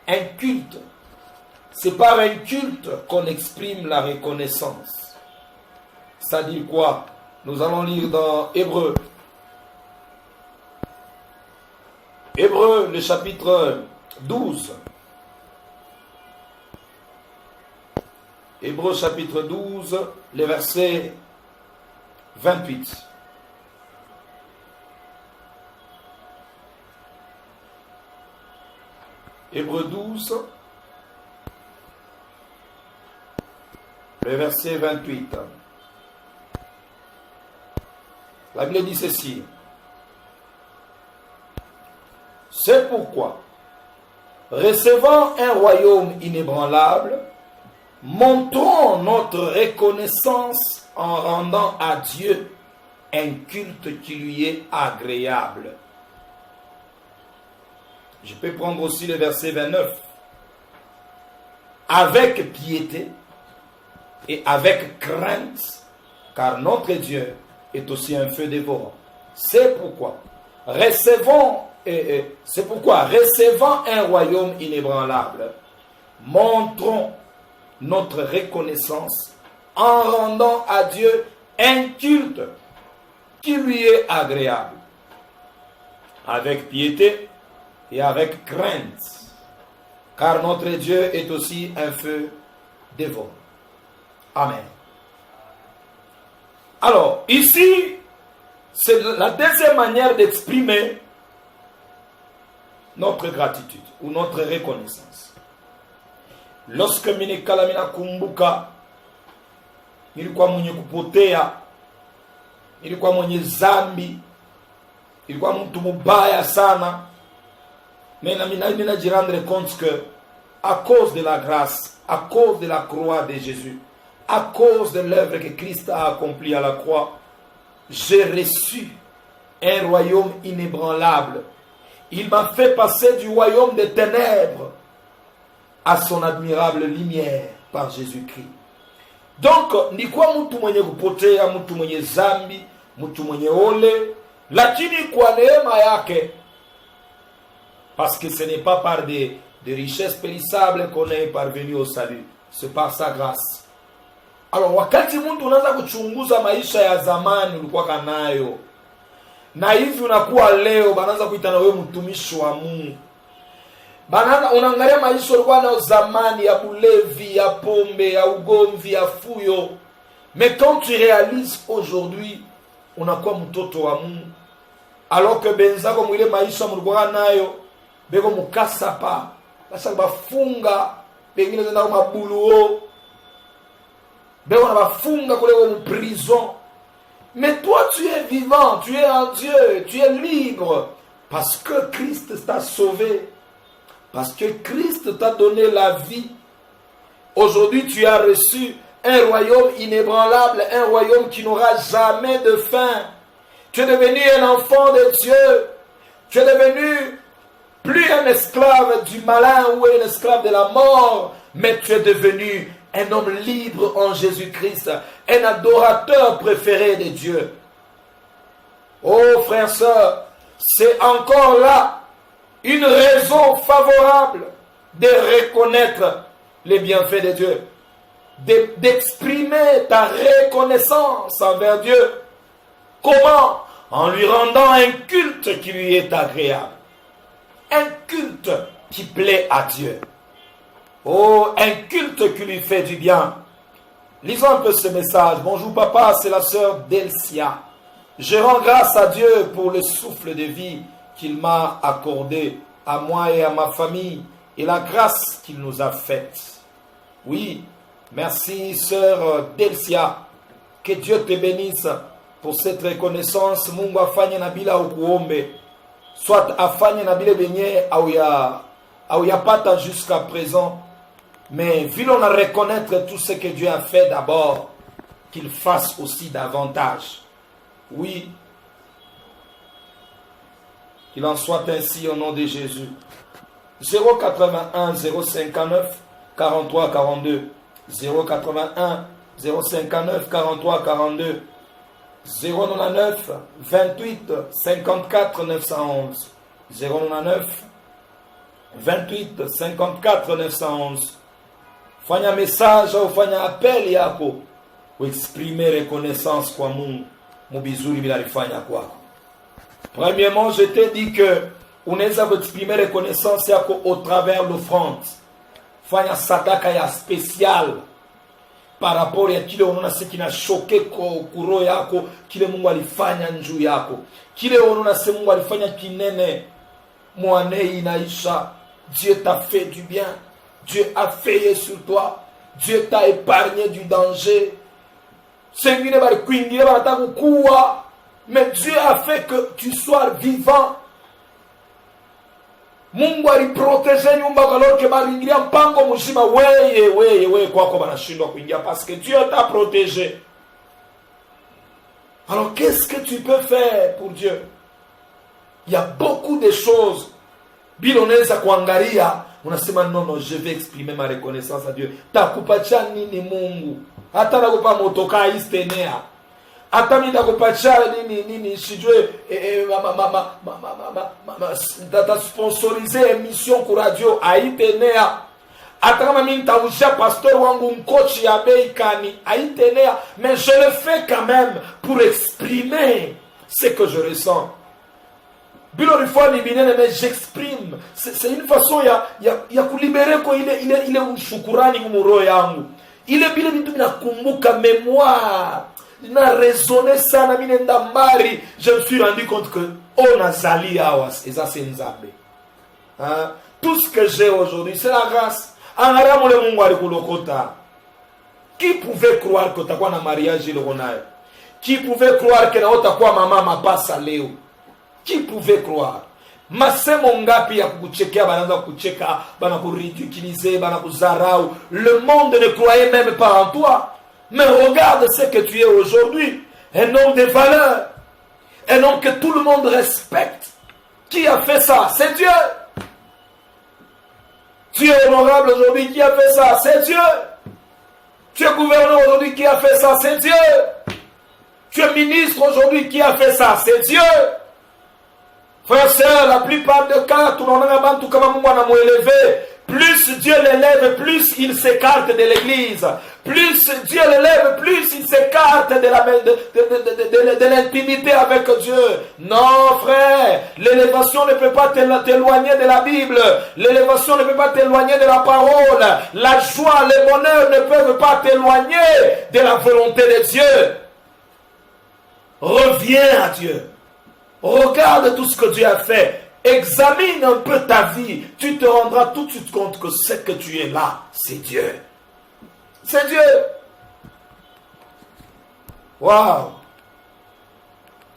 Un culte. C'est par un culte qu'on exprime la reconnaissance. Ça dit quoi? Nous allons lire dans Hébreu. Hébreu, le chapitre 12. Hébreu, chapitre 12, le verset 28. Hébreu 12, le verset 28. La Bible dit ceci. C'est pourquoi, recevant un royaume inébranlable, montrons notre reconnaissance en rendant à Dieu un culte qui lui est agréable. Je peux prendre aussi le verset 29. Avec piété et avec crainte, car notre Dieu est aussi un feu dévorant. C'est pourquoi recevant un royaume inébranlable, montrons notre reconnaissance en rendant à Dieu un culte qui lui est agréable, avec piété et avec crainte, car notre Dieu est aussi un feu dévorant. Amen. Alors, ici, c'est la deuxième manière d'exprimer notre gratitude ou notre reconnaissance. Lorsque minikala minakumbuka, nilikuwa mwenye kupotea, nilikuwa mwenye zambi, nilikuwa mtu mubaya sana, Mais il m'a dit rendre compte que, à cause de la grâce, à cause de la croix de Jésus, à cause de l'œuvre que Christ a accomplie à la croix, j'ai reçu un royaume inébranlable. Il m'a fait passer du royaume des ténèbres à son admirable lumière par Jésus-Christ. Donc, ni kwa mtu mwenye kupotea, mtu mwenye zambi, mtu mwenye ole, lakini kwa neema yake, parce que ce n'est pas par des richesses périssables qu'on est parvenu au salut, c'est par sa grâce. Alors, wakati mtu unaanza kuchunguza maisha ya zamani ulikuwa kanayo, na hivi unakuwa leo, banaanza kuita na wewe mtumishi wa Mungu. Banaanza unaangalia maisha ulikuwa nayo zamani ya bulevi, ya pombe, ya ugomvi, ya fuyo. Mais quand tu réalises aujourd'hui, unakuwa mtoto wa Mungu. Alors que benzako mwile maisha mulikuwa nayo, beko mukasa pa. Basa bafunga, bengine zenda kwa mabuluo. Beko na bafunga kule kwa prison. Mais toi, tu es vivant, tu es en Dieu, tu es libre. Parce que Christ t'a sauvé. Parce que Christ t'a donné la vie. Aujourd'hui, tu as reçu un royaume inébranlable, un royaume qui n'aura jamais de fin. Tu es devenu un enfant de Dieu. Tu es devenu plus un esclave du malin ou un esclave de la mort, mais tu es devenu un homme libre en Jésus-Christ, un adorateur préféré de Dieu. Oh frères, sœurs, c'est encore là une raison favorable de reconnaître les bienfaits de Dieu, d'exprimer ta reconnaissance envers Dieu. Comment? En lui rendant un culte qui lui est agréable, un culte qui plaît à Dieu. Oh, un culte qui lui fait du bien. Lisons un peu ce message. Bonjour papa, c'est la sœur Delcia. Je rends grâce à Dieu pour le souffle de vie qu'il m'a accordé à moi et à ma famille et la grâce qu'il nous a faite. Oui, merci sœur Delcia. Que Dieu te bénisse pour cette reconnaissance. Mungu afanye na bila ukuombe. Soit afanye na bila benye au ya pata jusqu'à présent. Mais voulons reconnaître tout ce que Dieu a fait d'abord, qu'il fasse aussi davantage. Oui, qu'il en soit ainsi au nom de Jésus. 081 059 43 42 081 059 43 42 099 28 54 911 099 28 54 911. Fanya message ou fanya appel yako exprimer reconnaissance kwa Mungu mubizuri bila lifanya kwako. Premièrement, je t'ai dit que unaweza exprimer reconnaissance yako au travers l'offrande. Fanya sadaka ya spécial par rapport ya kile unaona si kina choke kuro yako, kile Mungu alifanya njuu yako. Kile unaona si Mungu alifanya kinene mwane inaisha. Dieu t'a fait du bien. Dieu a veillé sur toi. Dieu t'a épargné du danger. Mais Dieu a fait que tu sois vivant. Mungu aliprotege nyumba alors que balingilia mpango mzima weye kwako banashindwa kuingia parce que Dieu t'a protégé. Alors qu'est-ce que tu peux faire pour Dieu? Il y a beaucoup de choses. Bila unaweza kuangalia unasema non, je vais exprimer ma reconnaissance à Dieu. Takupatia nini Mungu? Hata nakupa motoka istenea. Hata mimi nakupatia nini sijue data sponsoriser émission ku radio aitenea. Hata kama mimi nitausha pasteur wangu mkochi ya bei kani aitenea, mais je le fais quand même pour exprimer ce que je ressens. Mais j'exprime. C'est une façon ya kulibere ko ile ushukurani kumuro yangu. Ile bila vitu vinakumbuka mémoire. Na raisonner sana mine ndambari, je me suis rendu compte que on a zali awas et ça c'est nzambe. Hein? Tout ce que j'ai aujourd'hui, c'est la grâce. Angara mole Mungu alikulokota. Qui pouvait croire que utakuwa na mariage ile unayo? Qui pouvait croire que na utakuwa mama mapasa leo? Qui pouvait croire? Masemo ngapi ya kukuchekea banaanza kukucheka, bana kuridiculiser, bana kuzarau. Le monde ne croyait même pas en toi. Mais regarde ce que tu es aujourd'hui. Un homme de valeur. Un homme que tout le monde respecte. Qui a fait ça? C'est Dieu. Tu es honorable aujourd'hui. Qui a fait ça? C'est Dieu. Tu es gouverneur aujourd'hui. Qui a fait ça? C'est Dieu. Tu es ministre aujourd'hui. Qui a fait ça? C'est Dieu. Frères et sœurs, la plupart des cas, tout le monde a tout comme moi n'a élevé. Plus Dieu l'élève, plus il s'écarte de l'église. Plus Dieu l'élève, plus il s'écarte de l'intimité avec Dieu. Non, frère, l'élévation ne peut pas t'éloigner de la Bible. L'élévation ne peut pas t'éloigner de la parole. La joie, le bonheur ne peuvent pas t'éloigner de la volonté de Dieu. Reviens à Dieu. Regarde tout ce que Dieu a fait. Examine un peu ta vie. Tu te rendras tout de suite compte que ce que tu es là, c'est Dieu. C'est Dieu. Waouh.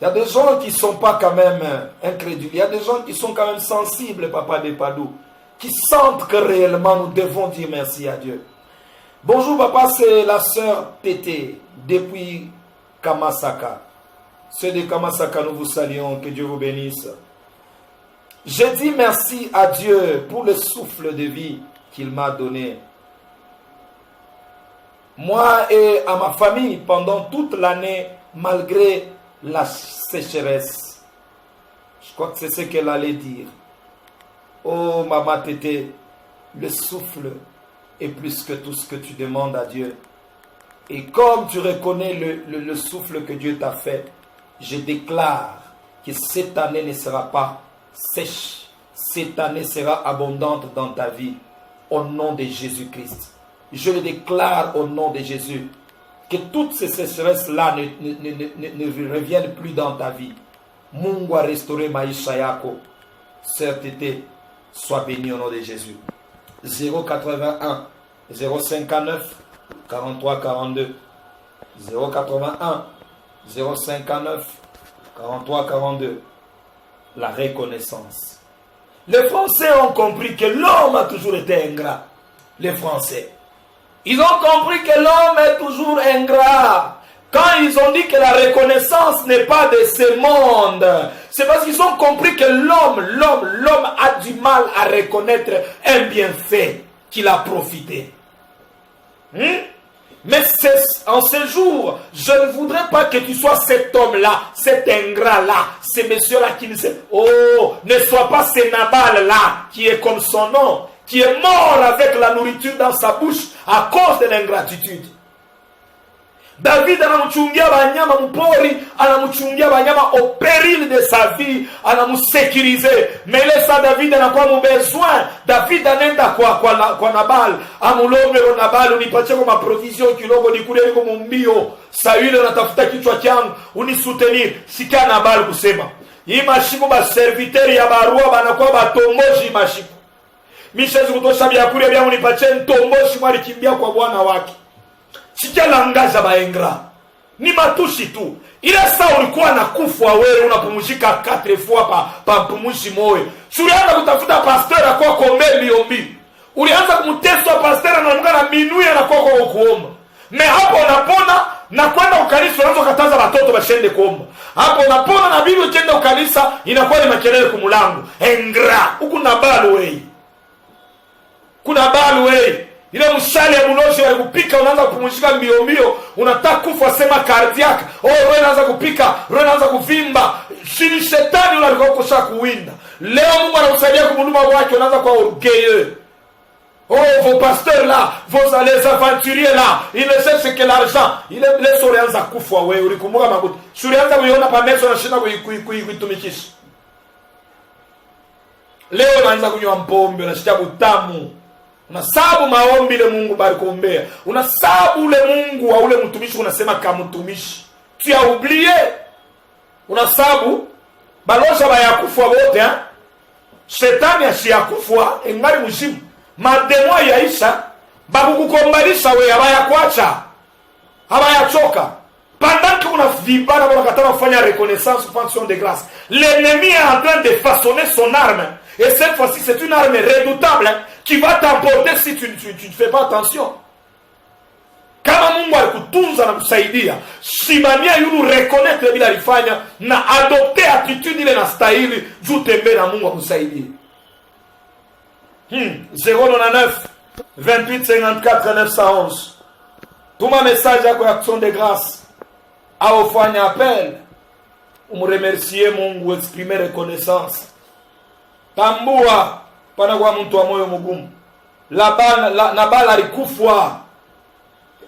Il y a des gens qui ne sont pas quand même incrédules. Il y a des gens qui sont quand même sensibles, Papa de Padou. Qui sentent que réellement nous devons dire merci à Dieu. Bonjour Papa, c'est la sœur Tété depuis Kamasaka. Ceux de Kamasaka, nous vous saluons, que Dieu vous bénisse. Je dis merci à Dieu pour le souffle de vie qu'il m'a donné. Moi et à ma famille, pendant toute l'année, malgré la sécheresse. Je crois que c'est ce qu'elle allait dire. Oh, Maman Tété, le souffle est plus que tout ce que tu demandes à Dieu. Et comme tu reconnais le souffle que Dieu t'a fait, je déclare que cette année ne sera pas sèche. Cette année sera abondante dans ta vie. Au nom de Jésus-Christ. Je le déclare au nom de Jésus. Que toutes ces sécheresses-là ne reviennent plus dans ta vie. Mungu a restauré maisha yako. Sœur Tété, sois bénie au nom de Jésus. 081 059 43 42 081 059 43 42. La reconnaissance. Les Français ont compris que l'homme a toujours été ingrat. Les Français. Ils ont compris que l'homme est toujours ingrat. Quand ils ont dit que la reconnaissance n'est pas de ce monde, c'est parce qu'ils ont compris que l'homme a du mal à reconnaître un bienfait qu'il a profité. Mais en ce jour, je ne voudrais pas que tu sois cet homme-là, cet ingrat-là, ce monsieur-là qui ne sait... Oh, ne sois pas ce Nabal-là, qui est comme son nom, qui est mort avec la nourriture dans sa bouche à cause de l'ingratitude. David anamuchungia banyama mpori, anamuchungia banyama au péril de sa vie, anamusécuriser. Mais laisse David anakuwa besoin. David anenda kwa Nabal, amulombe Nabal, unipatie kwa provision kidogo nikule niko mbio. Sauli anatafuta kichwa changu, unisoutenir. Sika Nabal kusema. Hii mashiku ba serviteur ya barua banakuwa batomboji mashiku. Mishezi kutosha byakuri bya unipatie ntomboshi mwali kimbia kwa bwana wake. Sikia langaza baengra. Ni matushi tu. Ile saa ulikuwa na kufwa wewe unapumzika 4 fois pa pumushi moyo. Ulianza kutafuta pasteur akwa kombe ombi. Ulianza kumteswa pasteur anaamka na minui anakuwa kwa kuomba. Me hapo unapona na kwenda ukanisa unaanza kataza watoto bashende kuomba. Hapo unapona na bibi ukienda ukanisa inakuwa ni makelele kumulango. Engra, huku na balu wewe. Kuna balu wewe. Ile mshale ya muloshi wa kupika unaanza kupumzika mbio mbio, unataka kufa sema cardiac. Oh, roho inaanza kupika, roho inaanza kuvimba. Shini shetani unalikuwa kusha kuwinda. Leo Mungu anakusaidia kumhuduma wake, unaanza kwa orgueilleux. Oh, vos pasteurs là, vos les aventuriers là, ils ne cherchent que l'argent. Il laisse ulianza kufa wewe, ulikumbuka mabuti. Ulianza kuiona pa meza na shinda kuitumikisha. Leo unaanza kunywa mpombe, unashikia butamu. Unasabu maombi ile Mungu bali kuombea. Unasabu ule Mungu wa ule mtumishi unasema kama mtumishi. Tu as oublié. Unasabu balosha bayakufa wote hein. Shetani asiyakufwa engari mshimu. Mademo yaisha bakukukombalisha wewe abayakwacha. Abayachoka. Pendant que vous n'avez pas faire reconnaissance ou fonction de grâce, l'ennemi est en train de façonner son arme. Et cette fois-ci, c'est une arme redoutable qui va t'emporter si tu ne fais pas attention. Kama Mungu alikutunza na kusaidia, simamia yulu reconnaitre bila alifanya na adopter attitude ile na stahili juu tembe na Mungu akusaidie. 099 28 54 911. Tuma message yako ya action de grâce. Au fanya appel. Remercier Mungu, exprimer reconnaissance. Tambua pana kwa mtu wa moyo mgumu. Na bala alikufwa.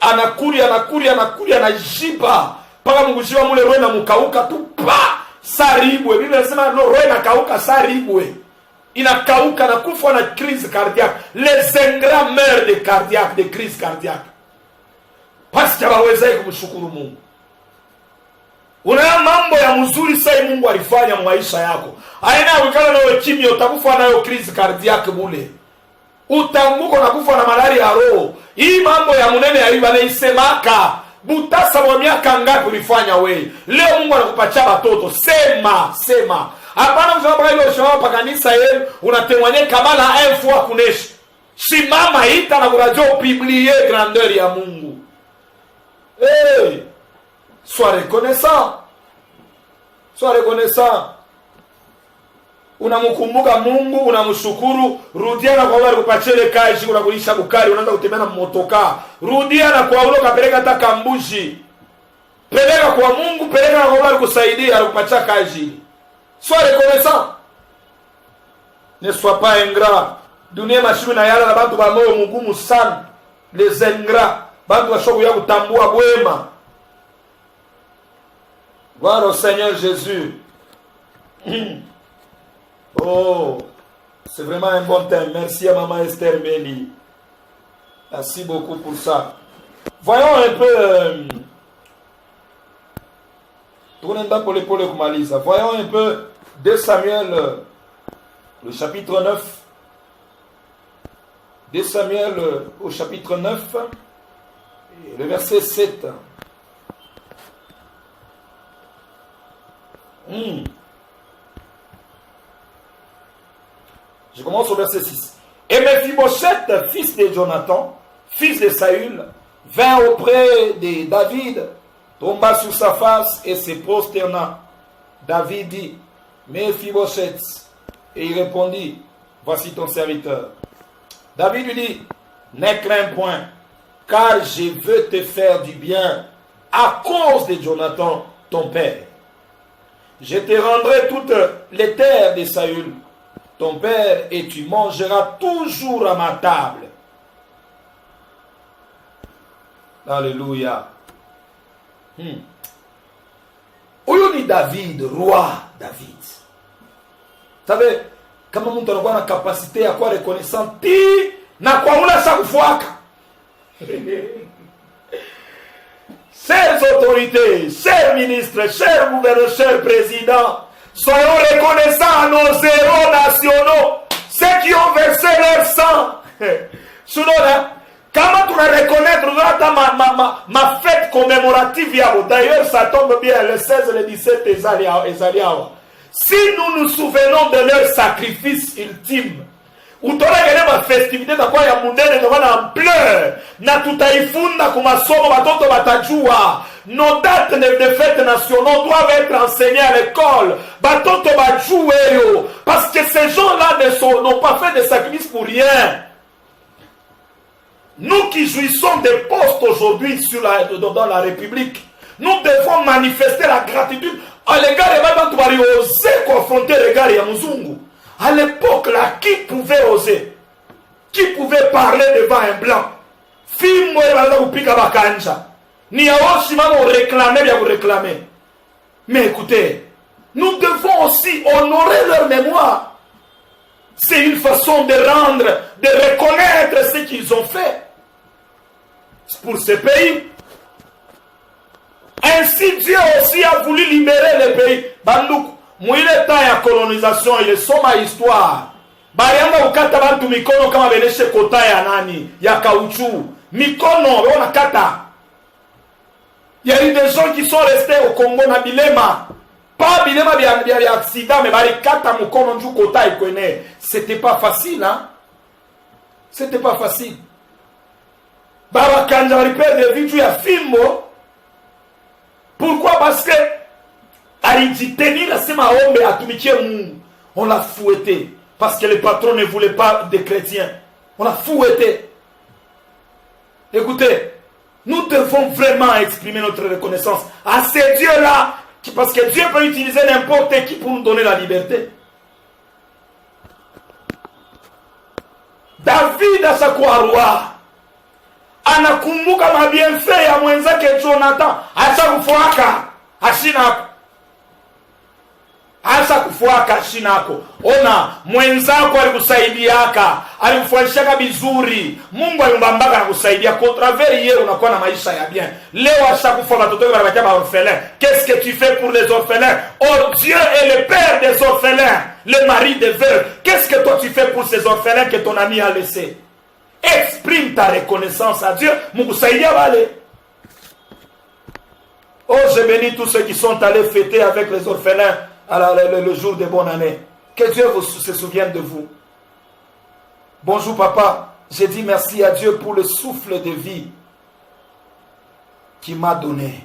Anakuria anajipa. Paka Mungu jiwa mule roho na mukauka tu pa saribwe. Biblia inasema roho inakauka saribwe. Inakauka na kufa na crise cardiaque. Les ingrats meurent de crise cardiaque. Parce que hawawezi kumshukuru Mungu. Una mambo ya mzuri sai Mungu alifanya maisha yako. Aina ukala na ukimya utakufa nayo crise cardiaque bule. Utanguko na kufa na malaria ya roho. Hii mambo ya munene ya hivi anaisemaka. Butasa wa miaka ngapi ulifanya wewe? Leo Mungu anakupatia watoto. Sema. Hapana mzaba ile ushamba pa kanisa yenu unatemwanye kabala un fois kuneshi. Simama ita na kurajo publier grandeur ya Mungu. Sois reconnaissant. Unamkumbuka Mungu, unamshukuru, rudiana kwa wale kupachele kaji, unakulisha bukari, unaanza kutembea na motoka. Rudiana kwa ulo kapeleka hata kambushi. Peleka kwa Mungu, peleka kwa wale kusaidia, alikupatia kaji. Sois reconnaissant. Ne sois pas ingrat. Dunia mashimu na yala na bantu ba moyo mugumu sana. Les ingrats. Bantu washoku ya kutambua bwema. Gloire au Seigneur Jésus. Oh, c'est vraiment un bon thème. Merci à Maman Esther Meli. Merci beaucoup pour ça. Voyons un peu... Voyons un peu 2 Samuel, le chapitre 9. 2 Samuel au chapitre 9, le verset 7. Je commence au verset 6. Et Mephibosheth, fils de Jonathan, fils de Saül, vint auprès de David, tomba sur sa face et se prosterna. David dit, Mephibosheth. Et il répondit, voici ton serviteur. David lui dit, ne crains point, car je veux te faire du bien à cause de Jonathan, ton père. Je te rendrai toutes les terres de Saül, ton père, et tu mangeras toujours à ma table. Alléluia. Huyu ni David, roi David. Vous savez, kama mtu anakuwa na kapasite ya kuwa reconnaissant na kwa ula sakufuaka. Chers autorités, chers ministres, chers gouverneurs, chers présidents, soyons reconnaissants à nos héros nationaux, ceux qui ont versé leur sang. Sinon, comment tu vas reconnaître ma fête commémorative yabo? D'ailleurs, ça tombe bien, le 16 et le 17 Ezaliawa. Si nous nous souvenons de leur sacrifice ultime, utolegele ma festivité takuwa ya mundene takuwa na ampleur, na tutaifunda kumasomo batoto batajua. Nos dates de fêtes nationaux doivent être enseignées à l'école. Batoto bajoueyo. Parce que ces gens-là n'ont pas fait de sacrifice pour rien. Nous qui jouissons des postes aujourd'hui dans la République, nous devons manifester la gratitude à l'égard de Madame Touari, oser confronter l'égard de Muzungu. À l'époque là, qui pouvait oser? Qui pouvait parler devant un blanc? Fimo ya kupika bakanja. Ni aoshi mama réclamer bien réclamer. Mais écoutez, nous devons aussi honorer leur mémoire. C'est une façon de rendre, de reconnaître ce qu'ils ont fait pour ce pays. Ainsi Dieu aussi a voulu libérer le pays. Banduk, mouile temps ya colonisation, il est soma histoire. Bayanga ukata bantu mikono kama beleshe kota ya nani, ya kauchu. Mikono, on kata. Il y a eu des gens qui sont restés au Congo na bilema. Pas bilema bien accident, mais barikata mukono nju kota ikone. C'était pas facile, hein. C'était pas facile. Baba kanja baripere de vie ya fimbo. Pourquoi? Parce que alijitenir la sema ombe atumikie Mungu. On l'a fouetté parce que le patron ne voulait pas de chrétiens. On l'a fouetté. Écoutez, nous devons vraiment exprimer notre reconnaissance à ces dieux-là, parce que Dieu peut utiliser n'importe qui pour nous donner la liberté. David ashakuwa roi, anakumbuka mabienfait ya mwenzake Jonathan, ashakufuaka ashinako. Hasa kufuaka shinako. Ona mwenzako alikusaidiaka, alimfuanishaka vizuri. Mungu alimbambaka na kusaidia. Contravers yeye unakuwa na maisha ya bien. Leo ashakufa watoto wako wanabakia ba orphelins. Qu'est-ce que tu fais pour les orphelins? Oh, Dieu est le père des orphelins, le mari des veuves. Qu'est-ce que toi tu fais pour ces orphelins que ton ami a laissés? Exprime ta reconnaissance à Dieu. Mungu saidia wale. Oh, je bénis tous ceux qui sont allés fêter avec les orphelins alors le jour de bonne année. Que Dieu se souvienne de vous. Bonjour papa. J'ai dit merci à Dieu pour le souffle de vie qu'il m'a donné.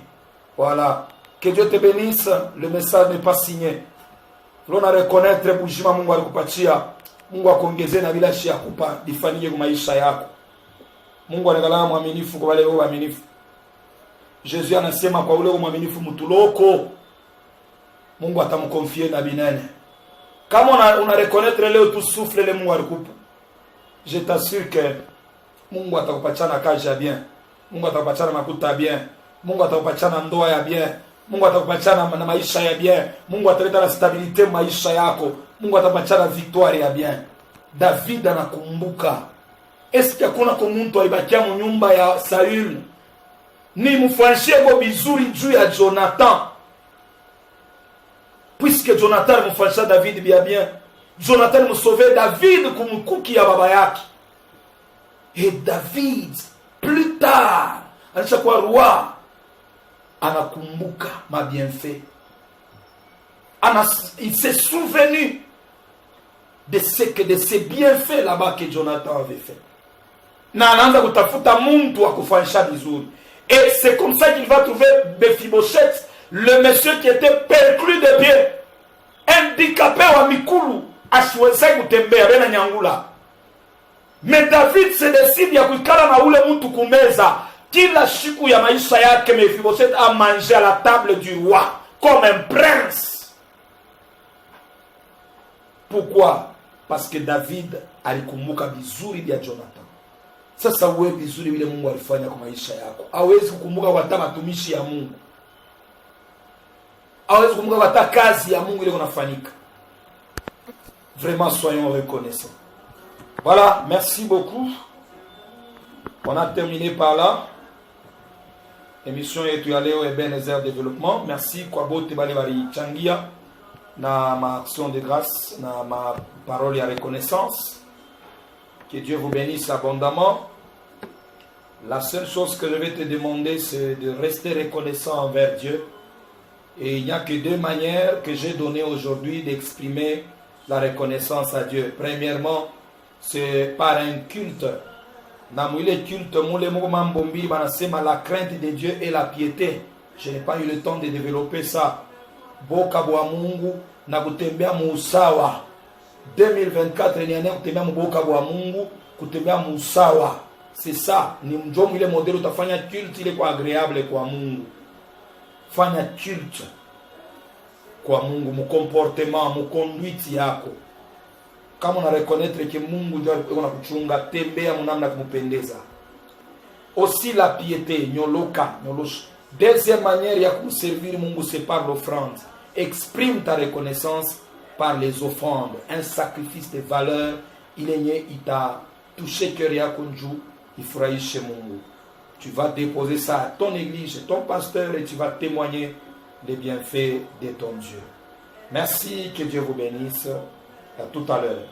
Voilà. Que Dieu te bénisse. Le message n'est pas signé. L'on a reconnaître bujima Mungu alikupatia. Mungu akuongezee na bila shia kupa difanyike kwa maisha yako. Mungu anakalama mwaminifu kwa wale waaminifu. Jésus anasema kwa ule mwaminifu mtuloko Mungu atamkonfie na binene. Kama una reconnaître leo tu souffle le Mungu alikupa. Je t'assure que Mungu atakupachana kazi ya bien. Mungu atakupachana makuta bien. Mungu atakupachana ndoa ya bien. Mungu atakupachana na maisha ya bien. Mungu ataleta la stabilité maisha yako. Mungu atakupachana victoire ya bien. David anakumbuka. Est-ce que hakuna mtu alibakia mu nyumba ya Saül? Ni mfanshie go bizuri juu ya Jonathan. Puisque Jonathan mfansha David bien. Jonathan sauvait David kumkuki ya baba yake. Et David plus tard alishakuwa roi, anakumbuka ma bienfait. Il s'est souvenu de ces bienfaits là-bas que Jonathan avait fait. Na anaanza kutafuta mtu wa kufanisha vizuri. Et c'est comme ça qu'il va trouver Mephibosheth, le monsieur qui était perclus de pied, handicapé wa mikulu, asiweze kutembea bena nyangula. Mais David se décide ya kuikala na ule mtu kumeza. Kila siku ya maisha yake Mephibosheth a mangé à la table du roi comme un prince. Pourquoi? Parce que David alikumbuka vizuri vya Jonathan. Sasa wewe vizuri vile Mungu alifanya kwa maisha yako. Hawezi kukumbuka hata matumishi ya Mungu. Hawezi kukumbuka hata kazi ya Mungu ile kunafanyika. Vraiment soyons reconnaissants. Voilà, merci beaucoup. On a terminé par là. Émission yetu ya leo Ebenezer Développement. Merci kwa bote bale bali changia na ma action de grâce, na ma parole ya reconnaissance. Que Dieu vous bénisse abondamment. La seule chose que je vais te demander, c'est de rester reconnaissant envers Dieu. Et il n'y a que deux manières que j'ai données aujourd'hui d'exprimer la reconnaissance à Dieu. Premièrement, c'est par un culte. La crainte de Dieu et la piété. Je n'ai pas eu le temps de développer ça. Boka bwa Mungu na kutembea muusawa. 2024 ni année kutembea mboka bwa Mungu, kutembea muusawa. C'est ça, ni mjomu ile modelo utafanya culte ile kwa agréable kwa Mungu. Fanya culte kwa Mungu, mu comportement, mu conduite yako. Kama una reconnaître que Mungu ndio anakuchunga, tembea mnamna kumpendeza. Aussi la piété, nyoloka. Deuxième manière ya kumservir Mungu, c'est par l'offrande. Exprime ta reconnaissance par les offrandes. Un sacrifice de valeur, il t'a touché cœur yako njoo, ifurahishe Mungu. Tu vas déposer ça à ton église, ton pasteur, et tu vas témoigner des bienfaits de ton Dieu. Merci, que Dieu vous bénisse. À tout à l'heure.